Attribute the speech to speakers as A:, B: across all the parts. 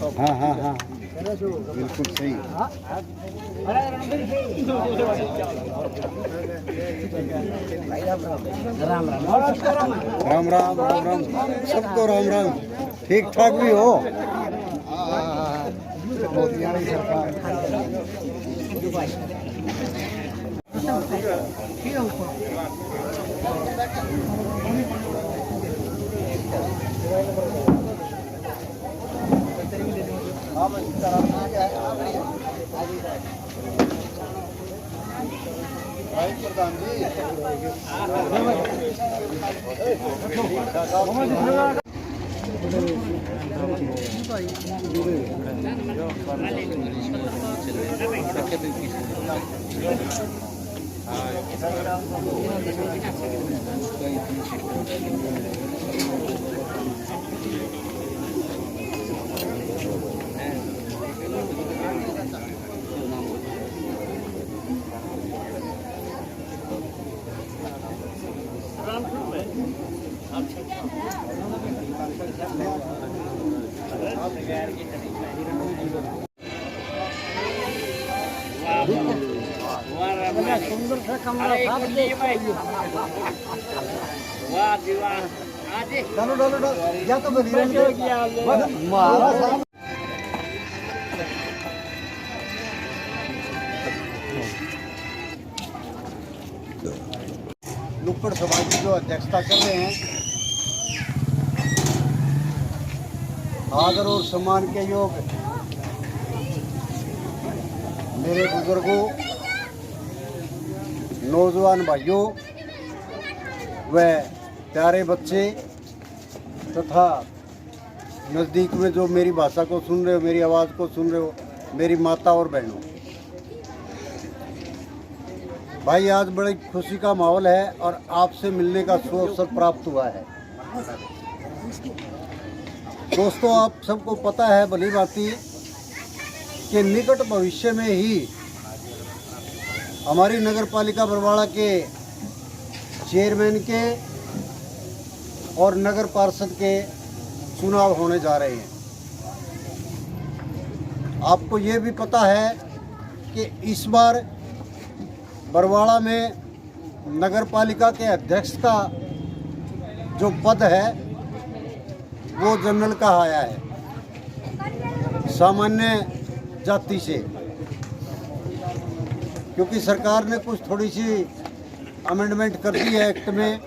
A: हाँ हाँ हाँ बिल्कुल सही।
B: राम राम
A: राम राम राम राम सबको राम राम। ठीक ठाक भी हो? मोदी वाली सरकार। प्रधान
B: सुंदर सा कमरा था। वाह दीवार आजे
A: डालो डालो डालो या तो महाराज नुक्कड़ सभा की जो अध्यक्षता कर रहे हैं, आदर और सम्मान के योग मेरे बुजुर्गों, नौजवान भाइयों व प्यारे बच्चे तथा नज़दीक में जो मेरी भाषा को सुन रहे हो, मेरी आवाज़ को सुन रहे हो, मेरी माता और बहनों, भाई आज बड़ी खुशी का माहौल है और आपसे मिलने का अवसर प्राप्त हुआ है। दोस्तों, आप सबको पता है भली भांति कि निकट भविष्य में ही हमारी नगर पालिका बरवाड़ा के चेयरमैन के और नगर पार्षद के चुनाव होने जा रहे हैं। आपको ये भी पता है कि इस बार बरवाड़ा में नगर पालिका के अध्यक्ष का जो पद है वो जनरल का आया है, सामान्य जाति से, क्योंकि सरकार ने कुछ थोड़ी सी अमेंडमेंट कर दी है एक्ट में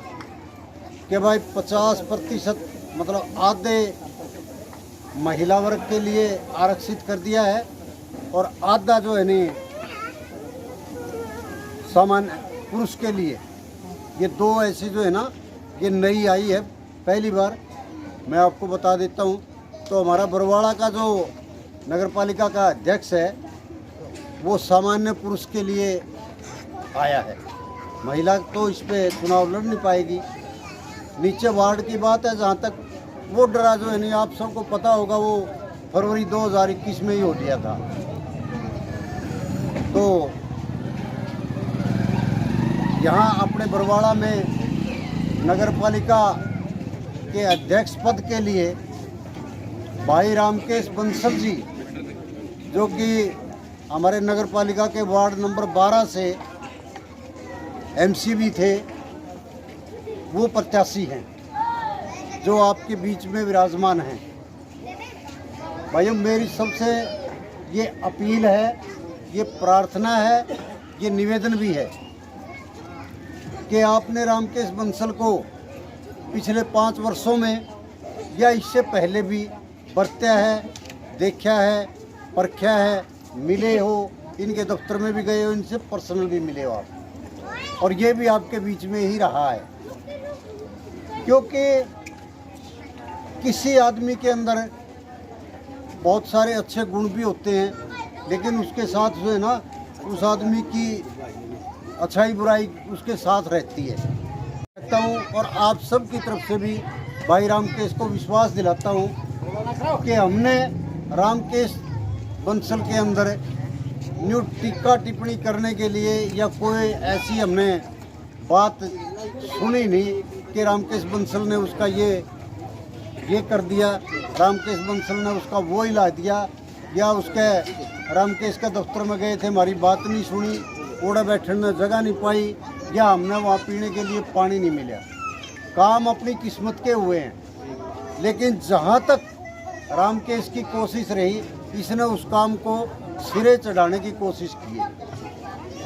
A: कि भाई 50% मतलब आधे महिला वर्ग के लिए आरक्षित कर दिया है और आधा जो है नहीं सामान्य पुरुष के लिए। ये दो ऐसी जो है ना, ये नई आई है पहली बार। मैं आपको बता देता हूँ, तो हमारा बरवाड़ा का जो नगर पालिका का अध्यक्ष है वो सामान्य पुरुष के लिए आया है, महिला तो इस पे चुनाव लड़ नहीं पाएगी। नीचे वार्ड की बात है, जहाँ तक वो डरा जो है नहीं, आप सबको पता होगा, वो फरवरी 2021 में ही हो गया था। तो यहाँ अपने बरवाड़ा में नगर पालिका के अध्यक्ष पद के लिए भाई रामकेश बंसल जी, जो कि हमारे नगर पालिका के वार्ड नंबर 12 से एमसी भी थे, वो प्रत्याशी हैं जो आपके बीच में विराजमान हैं। भाइयों, मेरी सबसे ये अपील है, ये प्रार्थना है, ये निवेदन भी है कि आपने रामकेश बंसल को पिछले 5 वर्षों में या इससे पहले भी बरत्या है, देखा है, परखा है, मिले हो, इनके दफ्तर में भी गए हो, इनसे पर्सनल भी मिले हो आप, और ये भी आपके बीच में ही रहा है। क्योंकि किसी आदमी के अंदर बहुत सारे अच्छे गुण भी होते हैं, लेकिन उसके साथ जो है ना, उस आदमी की अच्छाई बुराई उसके साथ रहती है। कहता हूँ और आप सब की तरफ से भी भाई रामकेश को विश्वास दिलाता हूँ कि हमने रामकेश बंसल के अंदर न्यू टीका टिप्पणी करने के लिए या कोई ऐसी हमने बात सुनी नहीं कि रामकेश बंसल ने उसका ये ये कर दिया, रामकेश बंसल ने उसका वो हिला दिया, या उसके रामकेश के दफ्तर में गए थे, हमारी बात नहीं सुनी, ओढ़े बैठने में जगह नहीं पाई, या हमने वहाँ पीने के लिए पानी नहीं मिला। काम अपनी किस्मत के हुए हैं, लेकिन जहाँ तक रामकेश की कोशिश रही, इसने उस काम को सिरे चढ़ाने की कोशिश की है,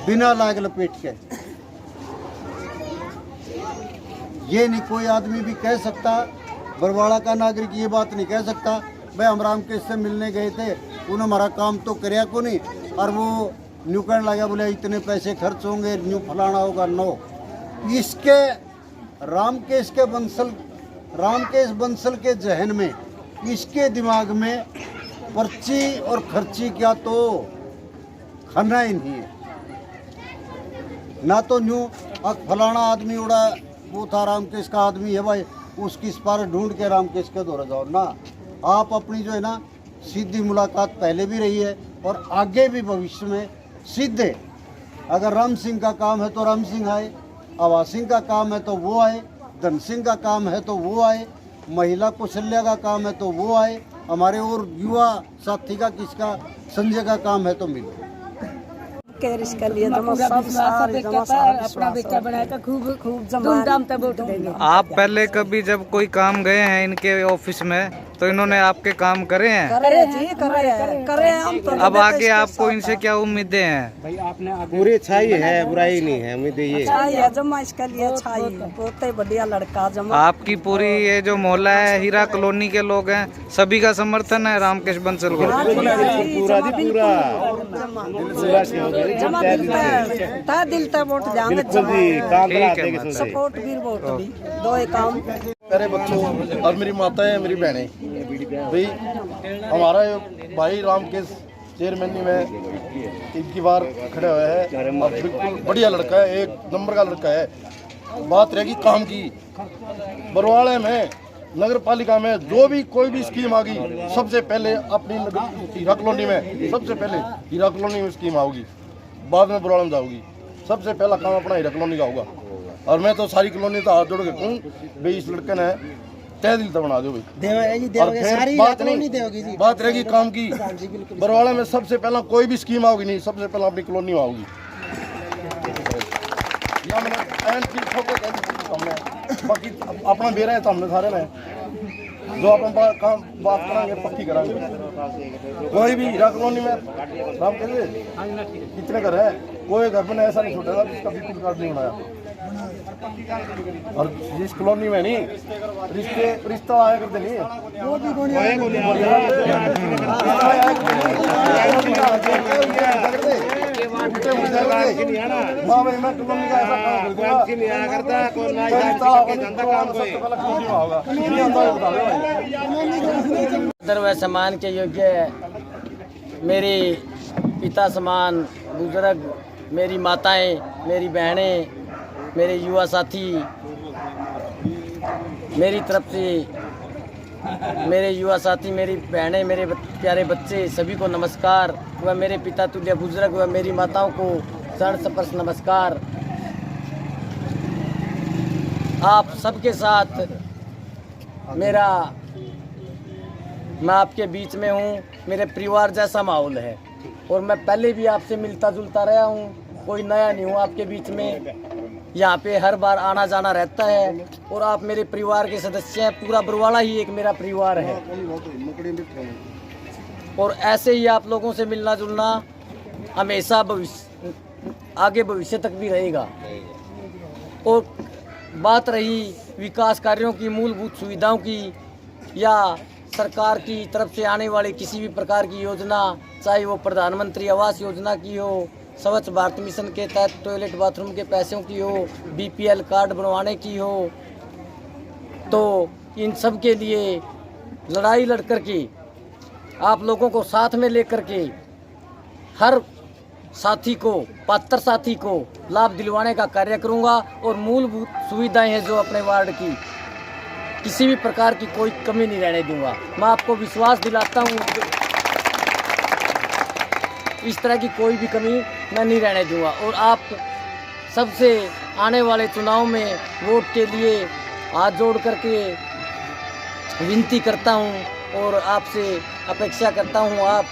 A: बिना लाग लपेट के। ये नहीं कोई आदमी भी कह सकता, बरवाड़ा का नागरिक ये बात नहीं कह सकता, भाई हम रामकेश से मिलने गए थे, उन्होंने हमारा काम तो कराया को नहीं, और वो न्यू कहने लगा बोले इतने पैसे खर्च होंगे, न्यू फलाना होगा। नो, इसके रामकेश बंसल के जहन में, इसके दिमाग में पर्ची और खर्ची क्या तो खाना ही नहीं है। ना तो न्यू फलाना आदमी उड़ा, वो था रामकेश का आदमी है भाई, उसकी सिफारिश ढूंढ के रामकेश के दौरे जाओ ना। आप अपनी जो है ना सीधी मुलाकात पहले भी रही है और आगे भी भविष्य में सीधे, अगर राम सिंह का काम है तो राम सिंह आए, आवास सिंह का काम है तो वो आए, धन सिंह का काम है तो वो आए, महिला कौशल्या का काम है तो वो आए, हमारे और युवा साथी का किसका संजय का काम है तो मिले।
C: इसके लिए अपना बेटा बनाया खूब धूमधाम से वोट देंगे।
D: आप पहले कभी जब कोई काम गए हैं इनके ऑफिस में तो इन्होंने आपके काम करे हैं?
C: करे हम तो।
D: अब आगे आपको इनसे क्या उम्मीदें हैं?
B: भाई आपने
E: पूरी अच्छाई है, बुराई नहीं है, उम्मीदें ये
C: अच्छाई है जमा, इसके लिए अच्छाई है, बहुत ही बढ़िया लड़का जमा।
D: आपकी पूरी ये जो मोहल्ला है, हीरा कॉलोनी के लोग हैं, सभी का समर्थन है रामकेश बंसल को?
C: पूरा दिल तक वोट जाएंगे, सपोर्ट भी वोट भी, दो ही काम।
F: मेरे बच्चों और मेरी माता है, मेरी बहनें, भाई हमारा भाई रामकेश चेयरमैन में इनकी बार खड़े हुए हैं और बिल्कुल बढ़िया लड़का है, एक नंबर का लड़का है। बात रहेगी काम की, बरवाड़े में नगर पालिका में जो भी कोई भी स्कीम आ गई, सबसे पहले अपनी हीरा कॉलोनी में, सबसे पहले हीरा कॉलोनी में स्कीम आओगी, बाद में बरवाड़ा में जाओगी। सबसे पहला काम अपना हीरा कॉलोनी का होगा। और मैं तो सारी कॉलोनी तो हाथ जोड़ के कहूँ भाई इस लड़के ने तय दिल तो बना दो भाई। और फिर बात रहेगी काम की, बरवाड़ा में सबसे पहला कोई भी स्कीम आओगी नहीं, सबसे पहला अपनी कॉलोनी में आओगी। या मैंने बाकी अपना बेरा है तो हमने सारे ने जो अपन बात करेंगे पक्की कराएंगे। कोई भी हीरा कॉलोनी में राम कहते कितने घर है, कोई घर में ऐसा नहीं छूटेगा जिसका बिल्कुल कार्ड नहीं बनाया। और जिस कॉलोनी में नहीं रिश्ता आया करते नहीं,
B: व सम्मान के योग्य मेरे पिता समान बुजुर्ग, मेरी माताएं, मेरी बहनें, मेरे युवा साथी, मेरी तरफ से मेरे युवा साथी, मेरी बहनें, मेरे प्यारे बच्चे, सभी को नमस्कार। व मेरे पिता तुल्य बुजुर्ग व मेरी माताओं को शरण स्पर्श नमस्कार। आप सबके साथ मैं आपके बीच में हूँ, मेरे परिवार जैसा माहौल है और मैं पहले भी आपसे मिलता जुलता रहा हूँ, कोई नया नहीं हूँ आपके बीच में। यहाँ पे हर बार आना जाना रहता है और आप मेरे परिवार के सदस्य हैं, पूरा बरवाड़ा ही एक मेरा परिवार है और ऐसे ही आप लोगों से मिलना जुलना हमेशा आगे भविष्य तक भी रहेगा। और बात रही विकास कार्यों की, मूलभूत सुविधाओं की या सरकार की तरफ से आने वाली किसी भी प्रकार की योजना, चाहे वो प्रधानमंत्री आवास योजना की हो, स्वच्छ भारत मिशन के तहत टॉयलेट बाथरूम के पैसों की हो, बीपीएल कार्ड बनवाने की हो, तो इन सब के लिए लड़ाई लड़ कर के आप लोगों को साथ में लेकर के हर साथी को, पात्र साथी को लाभ दिलवाने का कार्य करूंगा। और मूलभूत सुविधाएं हैं जो अपने वार्ड की, किसी भी प्रकार की कोई कमी नहीं रहने दूंगा। मैं आपको विश्वास दिलाता हूं, इस तरह की कोई भी कमी मैं नहीं रहने दूंगा। और आप सबसे आने वाले चुनाव में वोट के लिए हाथ जोड़ करके विनती करता हूँ और आपसे अपेक्षा करता हूँ आप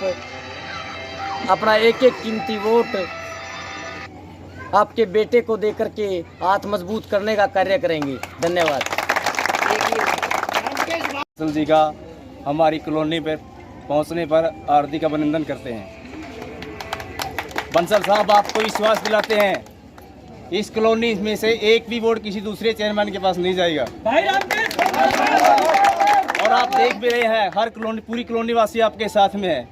B: अपना एक एक कीमती वोट आपके बेटे को देकर के हाथ मजबूत करने का कार्य करेंगे। धन्यवाद।
G: बंसल जी का हमारी कॉलोनी पर पहुंचने पर हार्दिक अभिनंदन करते हैं। बंसल साहब आपको विश्वास दिलाते हैं इस कॉलोनी में से एक भी वोट किसी दूसरे चेयरमैन के पास नहीं जाएगा। और आप देख भी रहे हैं हर कॉलोनी, पूरी कॉलोनी वासी आपके साथ में है।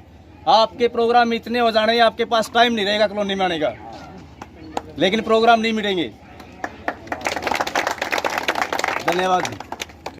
G: आपके प्रोग्राम इतने हो जाने आपके पास टाइम नहीं रहेगा कॉलोनी में आने का, लेकिन प्रोग्राम नहीं मिटेंगे। धन्यवाद।